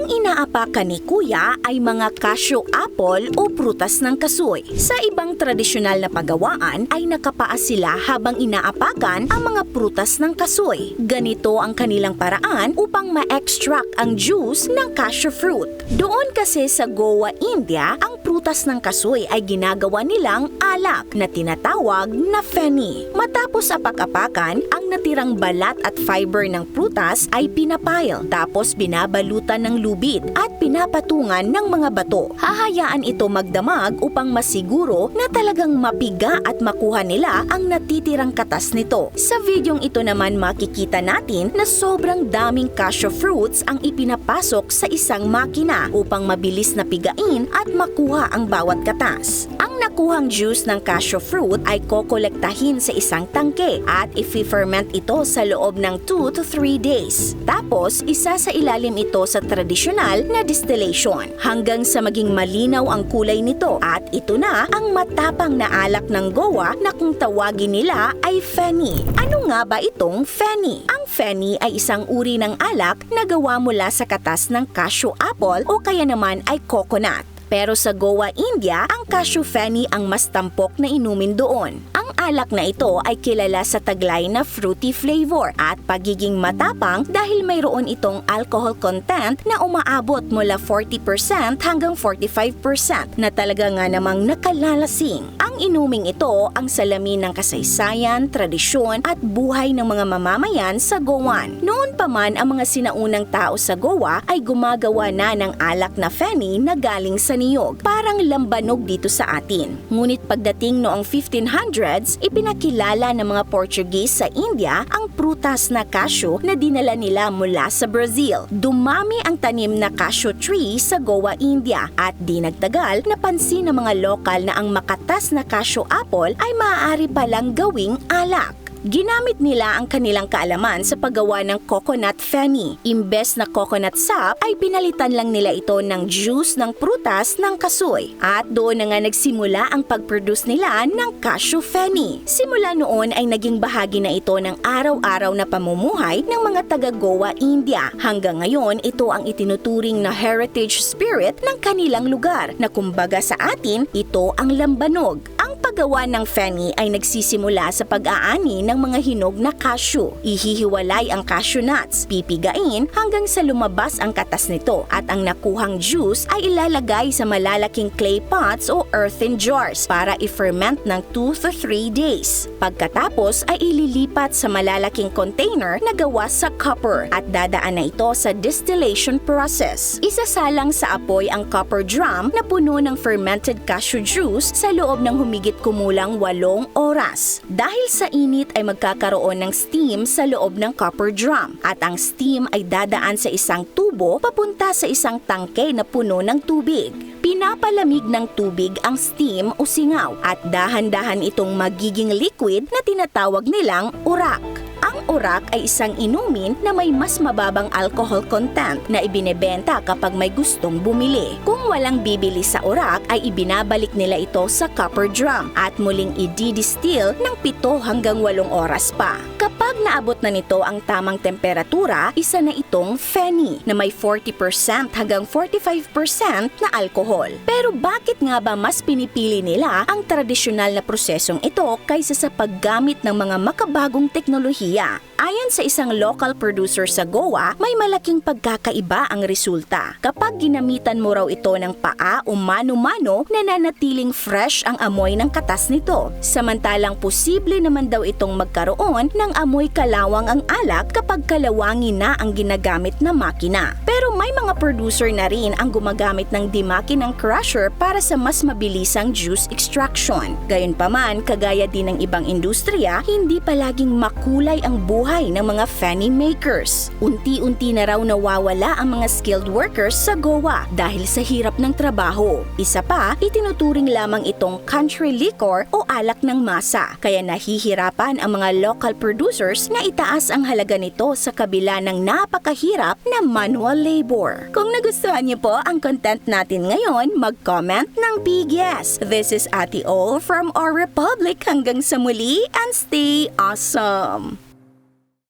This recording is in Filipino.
Ang inaapakan ni Kuya ay mga cashew apple o prutas ng kasoy. Sa ibang tradisyonal na paggawaan ay nakapaas sila habang inaapakan ang mga prutas ng kasoy. Ganito ang kanilang paraan upang ma-extract ang juice ng cashew fruit. Doon kasi sa Goa, India, ang prutas ng kasoy ay ginagawa nilang alak na tinatawag na feni. Matapos apak-apakan, ang natirang balat at fiber ng prutas ay pinapile, tapos binabalutan ng lubid at pinapatungan ng mga bato. Hahayaan ito magdamag upang masiguro na talagang mapiga at makuha nila ang natitirang katas nito. Sa videong ito naman makikita natin na sobrang daming cashew fruits ang ipinapasok sa isang makina upang mabilis na pigain at makuha ang bawat katas. Ang nakuhang juice ng cashew fruit ay kokolektahin sa isang tangke at i-ferment ito sa loob ng 2 to 3 days. Tapos, isa sa ilalim ito sa tradisyonal na distillation hanggang sa maging malinaw ang kulay nito at ito na ang matapang na alak ng Goa na kung tawagin nila ay feni. Ano nga ba itong feni? Ang feni ay isang uri ng alak na gawa mula sa katas ng cashew apple o kaya naman ay coconut. Pero sa Goa, India, ang cashew feni ang mas tampok na inumin doon. Ang alak na ito ay kilala sa taglay na fruity flavor at pagiging matapang dahil mayroon itong alcohol content na umaabot mula 40% hanggang 45% na talaga nga namang nakalalasing. Ang inuming ito ang salamin ng kasaysayan, tradisyon at buhay ng mga mamamayan sa Goan. Noon pa man ang mga sinaunang tao sa Goa ay gumagawa na ng alak na feni na galing sa niyog, parang lambanog dito sa atin. Ngunit pagdating noong 1500s, ipinakilala ng mga Portuguese sa India ang prutas na cashew na dinala nila mula sa Brazil. Dumami ang tanim na cashew tree sa Goa, India at di nagtagal napansin ng mga lokal na ang makatas na cashew apple ay maaari palang gawing alak. Ginamit nila ang kanilang kaalaman sa paggawa ng coconut feni. Imbes na coconut sap ay pinalitan lang nila ito ng juice ng prutas ng kasoy. At doon na nga nagsimula ang pag-produce nila ng cashew feni. Simula noon ay naging bahagi na ito ng araw-araw na pamumuhay ng mga taga-Goa, India. Hanggang ngayon, ito ang itinuturing na heritage spirit ng kanilang lugar na kumbaga sa atin, ito ang lambanog. Ang paggawa ng feni ay nagsisimula sa pag-aani ng mga hinog na cashew. Ihihiwalay ang cashew nuts, pipigain hanggang sa lumabas ang katas nito at ang nakuhang juice ay ilalagay sa malalaking clay pots o earthen jars para i-ferment ng 2 to 3 days. Pagkatapos ay ililipat sa malalaking container na gawa sa copper at dadaan na ito sa distillation process. Isasalang sa apoy ang copper drum na puno ng fermented cashew juice sa loob ng humigit kumulang 8 oras. Dahil sa init ay magkakaroon ng steam sa loob ng copper drum at ang steam ay dadaan sa isang tubo papunta sa isang tangke na puno ng tubig. Pinapalamig ng tubig ang steam o singaw at dahan-dahan itong magiging liquid na tinatawag nilang urak. Ang urak ay isang inumin na may mas mababang alcohol content na ibinebenta kapag may gustong bumili. Kung walang bibili sa urak ay ibinabalik nila ito sa copper drum at muling i-distill ng 7 hanggang 8 oras pa. Kapag naabot na nito ang tamang temperatura, isa na itong feni na may 40% hanggang 45% na alcohol. Pero bakit nga ba mas pinipili nila ang tradisyonal na prosesong ito kaysa sa paggamit ng mga makabagong teknolohiya? Ayon sa isang local producer sa Goa, may malaking pagkakaiba ang resulta. Kapag ginamitan mo raw ito ng paa o mano-mano, nananatiling fresh ang amoy ng katas nito. Samantalang posible naman daw itong magkaroon ng amoy kalawang ang alak kapag kalawangin na ang ginagamit na makina. Pero may mga producer na rin ang gumagamit ng dimakinang crusher para sa mas mabilisang juice extraction. Gayunpaman, kagaya din ng ibang industriya, hindi palaging makulay ang buhay ng mga feni makers. Unti-unti na raw nawawala ang mga skilled workers sa Goa dahil sa hirap ng trabaho. Isa pa, itinuturing lamang itong country liquor o alak ng masa. Kaya nahihirapan ang mga local producers na itaas ang halaga nito sa kabila ng napakahirap na manual labor. Kung nagustuhan niyo po ang content natin ngayon, mag-comment ng big yes. This is Ate O from our Republic. Hanggang sa muli and stay awesome!